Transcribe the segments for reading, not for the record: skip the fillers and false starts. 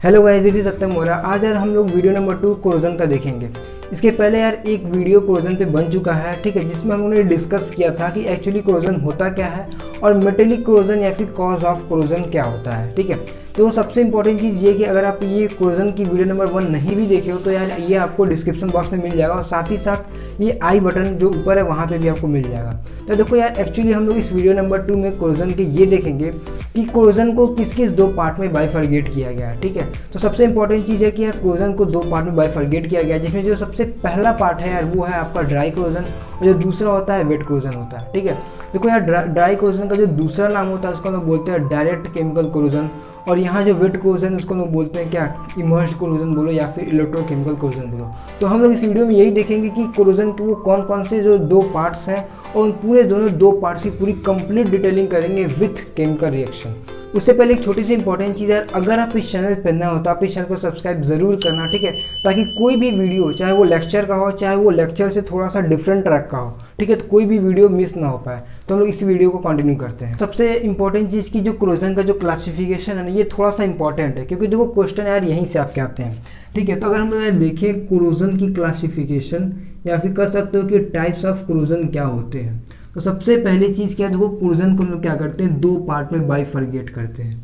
Hello guys, this is सत्यम मोरा। आज यार हम लोग वीडियो नंबर 2 कोरोजन का देखेंगे। इसके पहले यार एक वीडियो कोरोजन पे बन चुका है, ठीक है, जिसमें हम लोगों ने डिस्कस किया था कि एक्चुअली कोरोजन होता क्या है और मेटेलिक कोरोजन या फिर कॉज ऑफ कोरोजन क्या होता है, ठीक है। तो सबसे इंपॉर्टेंट चीज़ ये कि अगर आप ये कोरोजन की वीडियो नंबर 1 नहीं भी देखे हो तो यार ये आपको डिस्क्रिप्शन बॉक्स में मिल जाएगा और साथ ही साथ ये आई बटन जो ऊपर है वहाँ पे भी आपको मिल जाएगा। तो देखो यार, एक्चुअली हम लोग इस वीडियो नंबर 2 में कोरोजन के ये देखेंगे कि कोरोजन को किस किस दो पार्ट में बाइफरगेट किया गया है, ठीक है। तो सबसे इंपॉर्टेंट चीज़ है कि यार कोरोजन को दो पार्ट में बाइफरगेट किया गया है, जिसमें जो सबसे पहला पार्ट है यार वो है आपका ड्राई कोरोजन और जो दूसरा होता है वेट कोरोजन होता है, ठीक है। देखो यार, ड्राई कोरोजन का जो दूसरा नाम होता है उसको लोग बोलते हैं डायरेक्ट केमिकल कोरोजन, और यहाँ जो वेट कोरोजन उसको लोग बोलते हैं क्या, इमर्स्ड कोरोजन बोलो या फिर इलेक्ट्रोकेमिकल कोरोजन बोलो। तो हम लोग इस वीडियो में यही देखेंगे कि कोरोजन के वो कौन कौन से जो दो पार्ट्स हैं और उन पूरे दोनों दो पार्ट्स की पूरी कंप्लीट डिटेलिंग करेंगे विथ केमिकल रिएक्शन। उससे पहले एक छोटी सी इंपॉर्टेंट चीज़ है, अगर आप इस चैनल पर नए हो तो आप इस चैनल को सब्सक्राइब जरूर करना, ठीक है, ताकि कोई भी वीडियो चाहे वो लेक्चर का हो चाहे वो लेक्चर से थोड़ा सा डिफरेंट ट्रैक का हो, ठीक है, तो कोई भी वीडियो मिस ना हो पाए। तो हम लोग इस वीडियो को कंटिन्यू करते हैं। सबसे इंपॉर्टेंट चीज़ की जो कोरोजन का जो क्लासिफिकेशन है ना, ये थोड़ा सा इंपॉर्टेंट है क्योंकि देखो क्वेश्चन यार यहीं से आपके आते हैं, ठीक है। तो अगर हम लोग देखें कोरोजन की क्लासिफिकेशन या फिर कह सकते हो कि टाइप्स ऑफ कोरोजन क्या होते हैं, तो सबसे पहली चीज़ क्या है, देखो कोरोजन को हम लोग क्या करते हैं, दो पार्ट में बाइफरगेट करते हैं,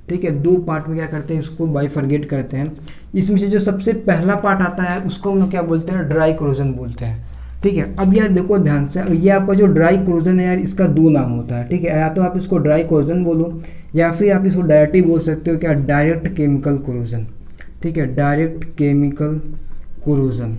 ठीक है। दो पार्ट में क्या करते हैं, इसको बाइफरगेट करते हैं। इसमें से जो सबसे पहला पार्ट आता है उसको हम लोग क्या बोलते हैं, ड्राई कोरोजन बोलते हैं, ठीक है। अब यार देखो ध्यान से, ये आपका जो ड्राई कोरोजन है यार, इसका दो नाम होता है, ठीक है। या तो आप इसको ड्राई कोरोजन बोलो या फिर आप इसको डायरेक्टली बोल सकते हो क्या, डायरेक्ट केमिकल कोरोजन, ठीक है, डायरेक्ट केमिकल कोरोजन,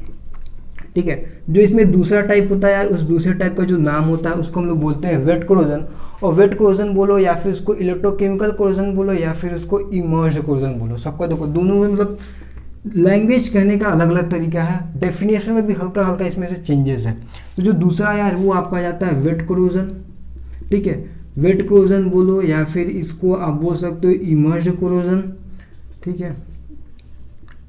ठीक है। जो इसमें दूसरा टाइप होता है यार, उस दूसरे टाइप का जो नाम होता है उसको हम लोग बोलते हैं वेट कोरोजन, और वेट कोरोजन बोलो या फिर उसको इलेक्ट्रोकेमिकल कोरोजन बोलो या फिर उसको इमर्स्ड कोरोजन बोलो, सबका देखो दोनों में मतलब लैंग्वेज कहने का अलग अलग तरीका है, डेफिनेशन में भी हल्का हल्का इसमें से चेंजेस है। तो जो दूसरा यार वो आपका जाता है वेट कोरोजन, ठीक है, वेट कोरोजन बोलो या फिर इसको आप बोल सकते हो इमर्स्ड कोरोजन, ठीक है,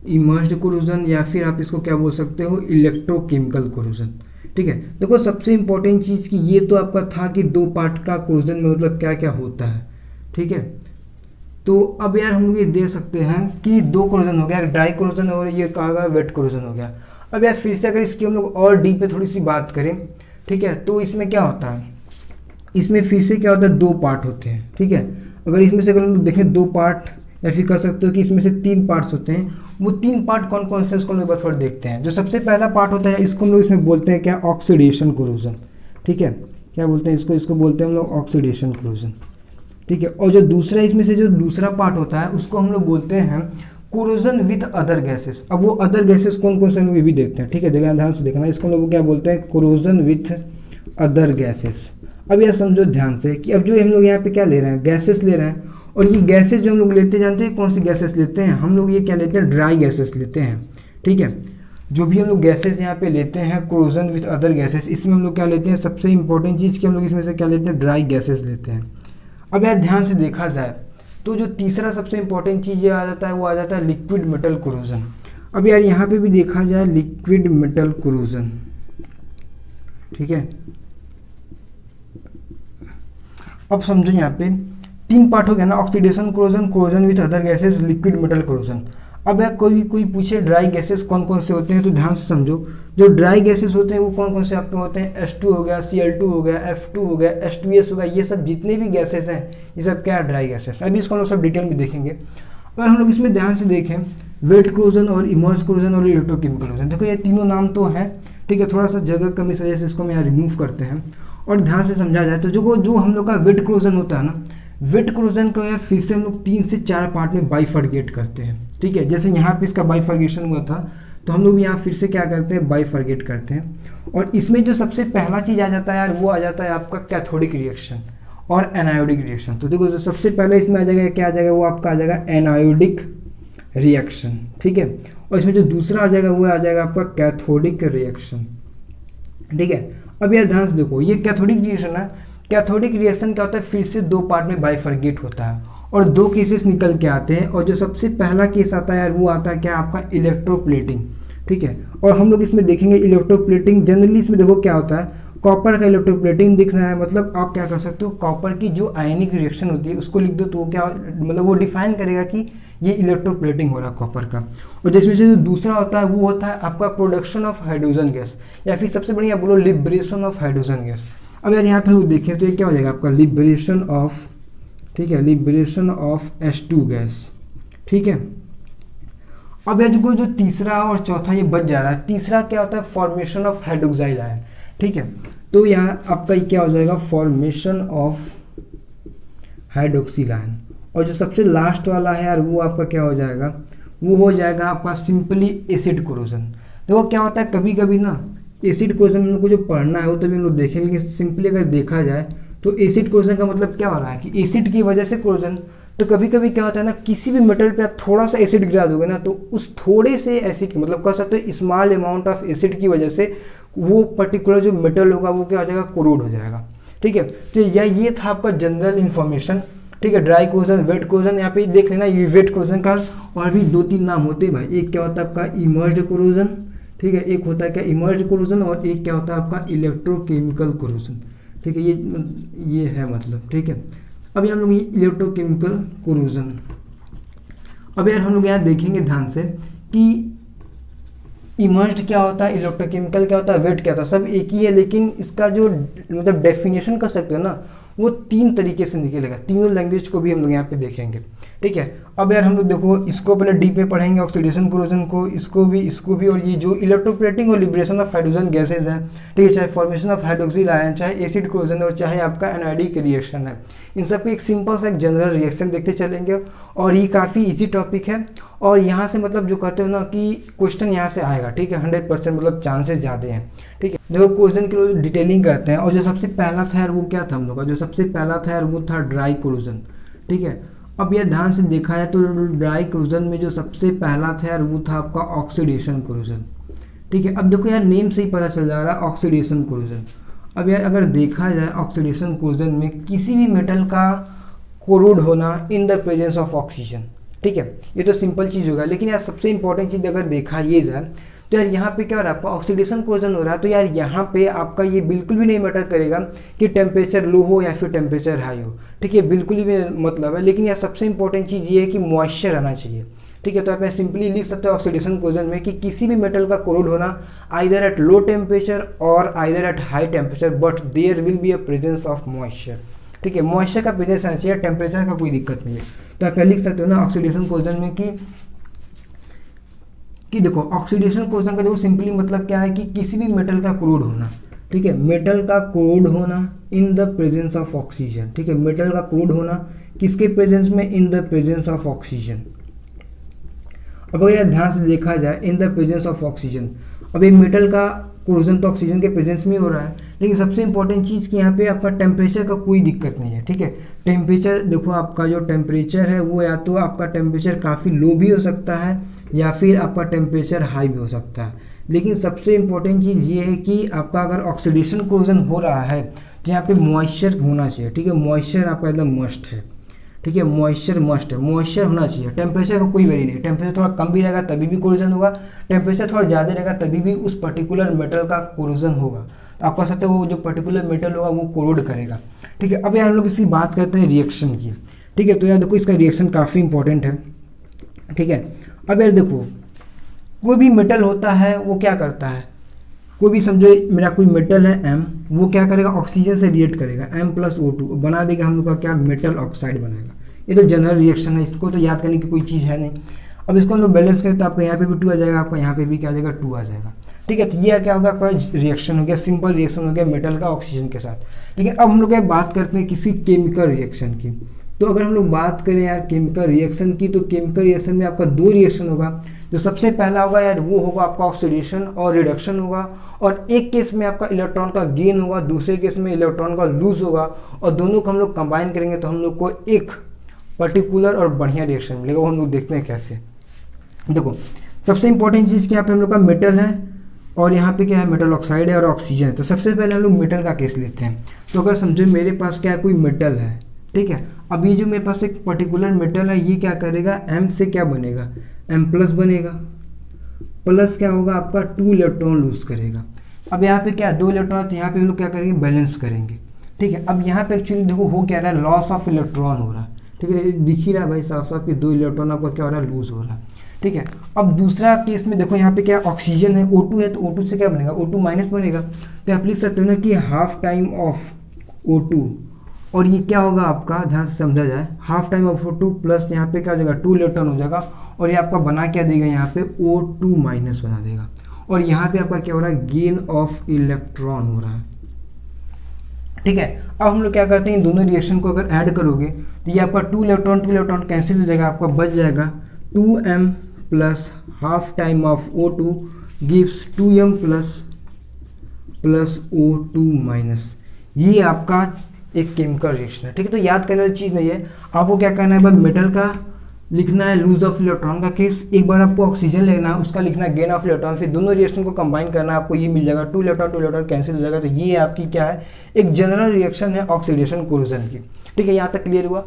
इमर्स्ड कोरोजन, या फिर आप इसको क्या बोल सकते हो, इलेक्ट्रोकेमिकल कोरोजन, ठीक है। देखो सबसे इंपॉर्टेंट चीज़ की ये तो आपका था कि दो पार्ट का कोरोजन में मतलब क्या क्या होता है, ठीक है। तो अब यार हम लोग ये दे सकते हैं कि दो कोरोजन हो गया, ड्राई कोरोजन और ये कहा गया वेट कोरोजन हो गया। अब यार फिर से अगर इसकी हम लोग और डीप पे थोड़ी सी बात करें, ठीक है, तो इसमें क्या होता है, इसमें फिर से क्या होता है, दो पार्ट होते हैं, ठीक है। अगर इसमें से अगर हम लोग देखें दो पार्ट, या फिर कह सकते हो कि इसमें से तीन पार्ट्स होते हैं। वो तीन पार्ट कौन कौन से उसको हम लोग थोड़ा देखते हैं। जो सबसे पहला पार्ट होता है इसको हम लोग इसमें बोलते हैं क्या, ऑक्सीडेशन कोरोजन, ठीक है, क्या बोलते हैं इसको बोलते हैं हम लोग ऑक्सीडेशन कोरोजन, ठीक है। और जो दूसरा इसमें से जो दूसरा पार्ट होता है उसको हम लोग बोलते हैं कोरोजन विथ अदर गैसेस। अब वो अदर गैसेस कौन कौन से हम लोग ये भी देखते हैं, ठीक है, जगह ध्यान से देखना। इसको हम लोग क्या बोलते हैं, कोरोजन विथ अदर गैसेस। अब यार समझो ध्यान से कि अब जो हम लोग यहाँ पे क्या ले रहे हैं, गैसेस ले रहे हैं, और ये गैसेस जो हम लोग लेते जानते हैं कौन सी गैसेस लेते हैं, हम लोग ये क्या लेते हैं, ड्राई गैसेस लेते हैं, ठीक है। जो भी हम लोग गैसेस यहाँ पे लेते हैं कोरोजन विथ अदर गैसेस, इसमें हम लोग क्या लेते हैं, सबसे इंपॉर्टेंट चीज़ की हम लोग इसमें से क्या लेते हैं, ड्राई गैसेस लेते हैं। अब यार ध्यान से देखा जाए तो जो तीसरा सबसे इंपॉर्टेंट चीज़ ये आ जाता है, वो आ जाता है लिक्विड मेटल कोरोजन। अब यार यहाँ पे भी देखा जाए लिक्विड मेटल कोरोजन, ठीक है। अब समझो यहाँ पे तीन पार्ट हो गया ना, oxidation corrosion, corrosion with other gases, liquid metal corrosion. अब यार कोई पूछे ड्राई गैसेस कौन कौन से होते हैं, तो ध्यान से समझो। जो ड्राई गैसेस होते हैं वो कौन कौन से आपके होते हैं, H2 हो गया, Cl2 हो गया, F2 हो गया, H2S हो गया, ये सब जितने भी गैसेस हैं ये सब क्या है, ड्राई गैसेस। अभी इसको हम लोग सब डिटेल में देखेंगे। अगर हम लोग इसमें ध्यान से देखें, वेट कोरोजन और इमर्स्ड कोरोजन और इलेक्ट्रोकेमिकल कोरोजन, देखो ये तीनों नाम तो है, ठीक है, थोड़ा सा जगह कमी इस वजह से इसको हम यहाँ रिमूव करते हैं और ध्यान से समझा जाए तो जो हम लोग का वेट कोरोजन होता है ना, वेट कोरोजन को यार फिर से हम लोग 3 से 4 पार्ट में बाइफरगेट करते हैं, ठीक है। जैसे यहाँ पे इसका बाइफरगेशन हुआ था तो हम लोग यहाँ फिर से क्या करते हैं, बाइफरगेट करते हैं। और इसमें जो सबसे पहला चीज़ आ जाता है यार, वो आ जाता है आपका कैथोडिक रिएक्शन और एनायोडिक रिएक्शन। तो देखो जो सबसे पहले इसमें आ जाएगा क्या आ जाएगा, वो आपका आ जाएगा एनायोडिक रिएक्शन, ठीक है। और इसमें जो दूसरा आ जाएगा वो आ जाएगा आपका कैथोडिक रिएक्शन, ठीक है। अब यार ध्यान से देखो, ये कैथोडिक रिएक्शन है, कैथोडिक रिएक्शन क्या होता है, फिर से दो पार्ट में बाइफरगेट होता है और दो केसेस निकल के आते हैं। और जो सबसे पहला केस आता है यार, वो आता है क्या, आपका इलेक्ट्रोप्लेटिंग, ठीक है। और हम लोग इसमें देखेंगे इलेक्ट्रोप्लेटिंग, जनरली इसमें देखो क्या होता है, कॉपर का इलेक्ट्रोप्लेटिंग दिखना है, मतलब आप क्या कर सकते हो, कॉपर की जो आयनिक रिएक्शन होती है उसको लिख दो तो वो क्या मतलब वो डिफाइन करेगा कि ये इलेक्ट्रोप्लेटिंग हो रहा है कॉपर का। और जिसमें से जो दूसरा होता है वो होता है आपका प्रोडक्शन ऑफ हाइड्रोजन गैस, या फिर सबसे बढ़िया बोलो लिबरेशन ऑफ हाइड्रोजन गैस। अब यार यहाँ पे हम लोग देखें तो ये क्या हो जाएगा आपका लिबरेशन ऑफ, ठीक है, लिबरेशन ऑफ H2 गैस, ठीक है। अब यार जो तीसरा और चौथा ये बच जा रहा है, तीसरा क्या होता है फॉर्मेशन ऑफ हाइड्रोक्साइल आयन, ठीक है। तो यहाँ आपका क्या हो जाएगा फॉर्मेशन ऑफ हाइड्रोक्सिल आयन। और जो सबसे लास्ट वाला है यार वो आपका क्या हो जाएगा, वो हो जाएगा आपका सिंपली एसिड कोरोजन। देखो क्या होता है कभी कभी ना एसिड कोरोजन हम लोग को जो पढ़ना है वो तभी हम लोग देखेंगे। सिंपली अगर देखा जाए तो एसिड कोरोजन का मतलब क्या हो रहा है कि एसिड की वजह से कोरोजन। तो कभी कभी क्या होता है ना किसी भी मेटल पे आप थोड़ा सा एसिड गिरा दोगे ना तो उस थोड़े से एसिड मतलब कह सकते हो स्मॉल अमाउंट ऑफ एसिड की वजह से वो पर्टिकुलर जो मेटल होगा वो क्या हो जाएगा कोरोड हो जाएगा, ठीक है। तो ये था आपका जनरल इन्फॉर्मेशन, ठीक है। ड्राई कोरोजन, वेट कोरोजन, यहाँ पे देख लेना ये वेट कोरोजन का और भी 2-3 नाम होते हैं भाई। एक क्या होता है आपका इमर्ज्ड कोरोजन, ठीक है, एक होता है क्या इमर्ज्ड कोरोजन और एक क्या होता है आपका इलेक्ट्रोकेमिकल कोरोजन, ठीक है। ये है मतलब, ठीक है। अब हम लोग ये इलेक्ट्रोकेमिकल कोरोजन, अब यार हम लोग यहाँ देखेंगे ध्यान से कि इमर्ज्ड क्या होता है, इलेक्ट्रोकेमिकल क्या होता है, वेट क्या होता है, सब एक ही है। लेकिन इसका जो मतलब डेफिनेशन कर सकते हो ना वो 3 तरीके से निकलेगा। तीनों लैंग्वेज को भी हम लोग यहाँ पे देखेंगे, ठीक है। अब यार हम लोग देखो इसको पहले डीप में पढ़ेंगे ऑक्सीडेशन कोरोजन को, इसको भी और ये जो इलेक्ट्रोप्लेटिंग और लिबरेशन ऑफ हाइड्रोजन गैसेज है, ठीक है, चाहे फॉर्मेशन ऑफ हाइड्रोक्सिल आयन, चाहे एसिड कोरोजन और चाहे आपका एनाइडिक रिएक्शन है, इन सब पे एक सिंपल सा एक जनरल रिएक्शन देखते चलेंगे। और ये काफ़ी इजी टॉपिक है और यहाँ से मतलब जो कहते हो ना कि क्वेश्चन यहाँ से आएगा, ठीक है, 100% मतलब चांसेस ज़्यादा हैं, ठीक है। देखो क्वेश्चन के लोग डिटेलिंग करते हैं और जो सबसे पहला था यार वो क्या था हम लोग का, जो सबसे पहला था यार वो था ड्राई कोरोजन, ठीक है। अब यार ध्यान से देखा जाए तो ड्राई कोरोजन में जो सबसे पहला था यार वो था आपका ऑक्सीडेशन कोरोजन, ठीक है। अब देखो यार नेम से ही पता चल जा रहा है ऑक्सीडेशन कोरोजन। अब यार अगर देखा जाए ऑक्सीडेशन कोरोजन में किसी भी मेटल का कोरोड होना in the presence of oxygen, ठीक है, ये तो सिंपल चीज़ होगा। लेकिन यार सबसे इंपॉर्टेंट चीज़ अगर देखा ये जाए तो यार यहाँ पे क्या हो रहा है आपका ऑक्सीडेशन कोरोजन हो रहा है। तो यार यहाँ पे आपका ये बिल्कुल भी नहीं मैटर करेगा कि टेम्परेचर लो हो या फिर टेम्परेचर हाई हो, ठीक है, बिल्कुल भी मतलब है। लेकिन यार सबसे इंपॉर्टेंट चीज़ ये है कि मॉइस्चर आना चाहिए, ठीक है। तो आप सिंपली लिख सकते हो ऑक्सीडेशन कोरोजन में कि किसी भी मेटल का कोरोड होना आइदर एट लो टेम्परेचर और either at high temperature but there will be a presence of moisture, ठीक है। मॉइस्चर का प्रेजेंस आना चाहिए, टेम्परेचर का कोई दिक्कत नहीं है। तो आप लिख सकते हो ना ऑक्सीडेशन कोरोजन में कि देखो ऑक्सीडेशन कोरोजन का देखो सिंपली मतलब क्या है कि किसी भी मेटल का कोरोड होना, ठीक है, मेटल का कोरोड होना in the presence of oxygen, ठीक है, मेटल का कोरोड होना किसके प्रेजेंस में, in the presence of oxygen. अब अगर ध्यान से देखा जाए in the presence of oxygen, अब ये मेटल का कोरोजन तो ऑक्सीजन के प्रेजेंस में हो रहा है। लेकिन सबसे इंपॉर्टेंट चीज़ कि यहाँ पे आपका टेम्परेचर का कोई दिक्कत नहीं है, ठीक है। टेम्परेचर देखो आपका जो टेम्परेचर है वो या तो आपका टेम्परेचर काफ़ी लो भी हो सकता है या फिर आपका टेम्परेचर हाई भी हो सकता है। लेकिन सबसे इंपॉर्टेंट चीज़ ये है कि आपका अगर ऑक्सीडेशन कोरोजन हो रहा है तो यहाँ पे मॉइस्चर होना चाहिए, ठीक है। मॉइस्चर आपका एकदम मस्ट है, ठीक है, मॉइस्चर मस्ट है, मॉइस्चर होना चाहिए। टेम्परेचर का कोई वेरी नहीं, टेम्परेचर थोड़ा कम भी रहेगा तभी भी कोरोजन होगा, टेम्परेचर थोड़ा ज़्यादा रहेगा तभी भी उस पर्टिकुलर मेटल का कोरोजन होगा। तो आप कह सकते हो वो जो पर्टिकुलर मेटल होगा वो कोरोड करेगा, ठीक है। अब यार हम लोग इसकी बात करते हैं रिएक्शन की, ठीक है। तो यार देखो इसका रिएक्शन काफ़ी इंपॉर्टेंट है, ठीक है। अब यार देखो कोई भी मेटल होता है वो क्या करता है, कोई भी समझो मेरा कोई मेटल है M, वो क्या करेगा ऑक्सीजन से रिएक्ट करेगा M+O2 बना देगा हम लोग का क्या मेटल ऑक्साइड बनेगा। ये तो जनरल रिएक्शन है, इसको तो याद करने की कोई चीज़ है नहीं। अब इसको हम लोग बैलेंस करें तो आपका यहाँ पे भी 2 आ जाएगा, आपका यहाँ पे भी क्या आ जाएगा 2 आ जाएगा, ठीक है। तो ये क्या होगा आपका रिएक्शन हो गया, सिंपल रिएक्शन हो गया मेटल का ऑक्सीजन के साथ। लेकिन अब हम लोग बात करते हैं किसी केमिकल रिएक्शन की। तो अगर हम लोग बात करें यार केमिकल रिएक्शन की तो केमिकल रिएक्शन में आपका 2 रिएक्शन होगा। जो सबसे पहला होगा यार वो होगा आपका ऑक्सीडेशन और रिडक्शन होगा, और एक केस में आपका इलेक्ट्रॉन का गेन होगा, दूसरे केस में इलेक्ट्रॉन का लूज होगा, और दोनों को हम लोग कंबाइन करेंगे तो हम लोग को एक पर्टिकुलर और बढ़िया रिएक्शन मिलेगा। वो हम लोग देखते हैं कैसे। देखो सबसे इंपॉर्टेंट चीज़ क्या, यहाँ पे हम लोग का मेटल है और यहाँ पे क्या है मेटल ऑक्साइड है और ऑक्सीजन है। तो सबसे पहले हम लोग मेटल का केस लेते हैं। तो अगर समझो मेरे पास क्या है कोई मेटल है, ठीक है। अब ये जो मेरे पास एक पर्टिकुलर मेटल है ये क्या करेगा M से क्या बनेगा M+ बनेगा, प्लस क्या होगा आपका 2 इलेक्ट्रॉन लूज करेगा। अब यहाँ पे क्या 2 इलेक्ट्रॉन, तो यहाँ पे हम लोग क्या करेंगे बैलेंस करेंगे, ठीक है। अब यहाँ पे एक्चुअली देखो हो क्या रहा है लॉस ऑफ इलेक्ट्रॉन हो रहा है, ठीक है, दिख ही रहा है भाई साफ साफ कि 2 इलेक्ट्रॉन आपका क्या हो रहा है, लूज हो रहा है। ठीक है, अब दूसरा केस में देखो यहाँ पे क्या ऑक्सीजन है, O2 है, तो O2 से क्या बनेगा, O2 माइनस बनेगा। तो आप लिख सकते हो ना कि हाफ टाइम ऑफ O2, और ये क्या होगा आपका, ध्यान से समझा जाए, half time of O2 plus यहाँ पे क्या हो जाएगा 2 इलेक्ट्रॉन हो जाएगा, और ये आपका बना क्या देगा यहाँ पे O2 माइनस बना देगा। और यहाँ पे आपका क्या हो रहा है, गेन ऑफ इलेक्ट्रॉन हो रहा है। ठीक है, अब हम लोग क्या करते हैं, इन दोनों रिएक्शन को अगर ऐड करोगे तो ये आपका 2 इलेक्ट्रॉन कैंसिल हो जाएगा, आपका बच जाएगा 2m plus half time of O2 gives 2m plus O2 minus. ये आपका एक केमिकल रिएक्शन है। ठीक है, तो याद करने वाली चीज़ नहीं है, आपको क्या करना है, बस मेटल का लिखना है लूज ऑफ इलेक्ट्रॉन का केस, एक बार आपको ऑक्सीजन लेना है उसका लिखना है गेन ऑफ इलेक्ट्रॉन, फिर दोनों रिएक्शन को कंबाइन करना है, आपको ये मिल जाएगा 2 इलेक्ट्रॉन कैंसिल हो जाएगा। तो ये आपकी क्या है, एक जनरल रिएक्शन है ऑक्सीडेशन कोरोजन की। ठीक है, यहाँ तक क्लियर हुआ।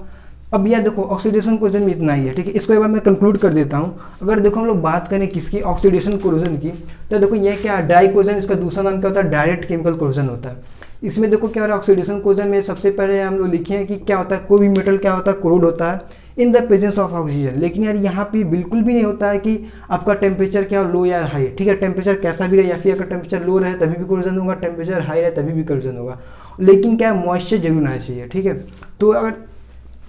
अब यह देखो ऑक्सीडेशन कोरोजन में इतना ही है। ठीक है, इसको एक बार मैं कंक्लूड कर देता हूँ। अगर देखो हम लोग बात करें किसकी, ऑक्सीडेशन कोरोजन की, तो देखो ये क्या है, ड्राई कोरोजन, इसका दूसरा नाम क्या होता है, डायरेक्ट केमिकल कोरोजन होता है। इसमें देखो क्या हो रहा है, ऑक्सीडेशन कोरोजन में सबसे पहले हम लोग लिखे हैं कि क्या होता है, कोई भी मेटल क्या होता है, कोरोड होता है in the presence of oxygen. लेकिन यार यहाँ पे बिल्कुल भी नहीं होता है कि आपका टेम्परेचर क्या हो, लो या हाई। ठीक है, टेम्परेचर कैसा भी रहे, या फिर अगर टेम्परेचर लो रहे तभी भी कोरोजन होगा, टेम्परेचर हाई रहे तभी भी कोरोजन होगा। लेकिन क्या मॉइस्चर जरूर आना चाहिए। ठीक है, तो अगर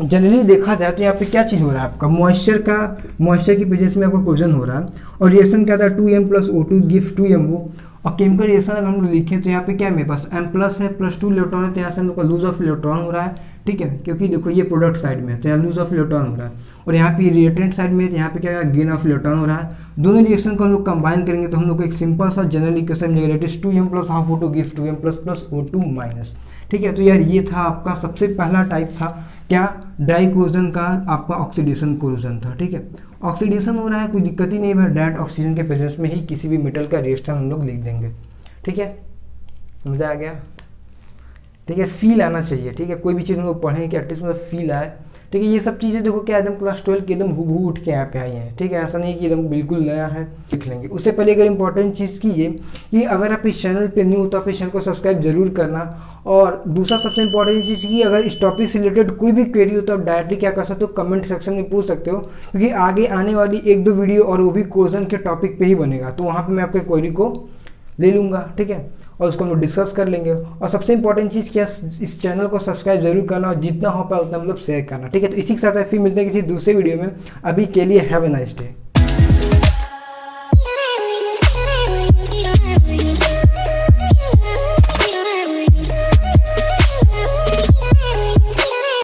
जनरली देखा जाए तो यहाँ पे क्या चीज़ हो रहा है, आपका मॉइस्चर की प्रेजेंस में आपका कोरोजन हो रहा है, और रिएक्शन क्या था 2m plus O2 give 2MO। और केमिकल रिएक्शन अगर हम लोग लिखें तो यहाँ पे क्या है, मेरे पास M प्लस है प्लस 2 इलेक्ट्रॉन है, तो यहाँ से हम लोग का लूज ऑफ इलेक्ट्रॉन हो रहा है। ठीक है, क्योंकि देखो ये प्रोडक्ट साइड में है तो यहाँ लूज ऑफ इलेक्ट्रॉन हो रहा है, और यहाँ पे रिएक्टेंट साइड में है तो यहाँ पे क्या है, गेन ऑफ इलेक्ट्रॉन हो रहा है। दोनों रिएक्शन को हम लोग कंबाइन करेंगे तो हम लोग को एक सिंपल सा जनरल इक्वेशन मिलेगा, that is 2m plus half O2 give 2m plus O2 minus. ठीक है, तो यार ये था आपका सबसे पहला टाइप था क्या, ड्राई कोरोजन का आपका ऑक्सीडेशन कोरोजन था। ठीक है, ऑक्सीडेशन हो रहा है, कोई दिक्कत ही नहीं है, डायरेक्ट ऑक्सीजन के प्रेजेंस में ही किसी भी मेटल का रिएक्शन हम लोग लिख देंगे। ठीक है, समझा आ गया। ठीक है, फील आना चाहिए। ठीक है, कोई भी चीज़ हम लोग पढ़ें कि एटलीस्ट मतलब फील आए। ठीक है, ये सब चीज़ें देखो क्या एकदम क्लास 12 के एकदम हूबहू उठ के यहाँ पे आई हैं। ठीक है, ऐसा नहीं कि एकदम बिल्कुल नया है, लिख लेंगे। उससे पहले अगर इंपॉर्टेंट चीज़ की ये कि अगर आप इस चैनल पे न्यू हो तो आप इस चैनल को सब्सक्राइब जरूर करना। और दूसरा सबसे इंपॉर्टेंट चीज़ की अगर इस टॉपिक से रिलेटेड कोई भी क्वेरी हो तो आप डायरेक्टली क्या कर सकते हो, कमेंट सेक्शन में पूछ सकते हो, क्योंकि आगे आने वाली 1-2 वीडियो और वो भी कोरोजन के टॉपिक पर ही बनेगा, तो वहाँ पर मैं आपके क्वेरी को ले लूँगा। ठीक है, और उसको हम लोग डिस्कस कर लेंगे। और सबसे इंपॉर्टेंट चीज़ क्या, इस चैनल को सब्सक्राइब जरूर करना, और जितना हो पाए उतना मतलब शेयर करना। ठीक है, तो इसी के साथ फिर मिलते हैं किसी दूसरे वीडियो में। अभी के लिए हैव ए नाइस डे।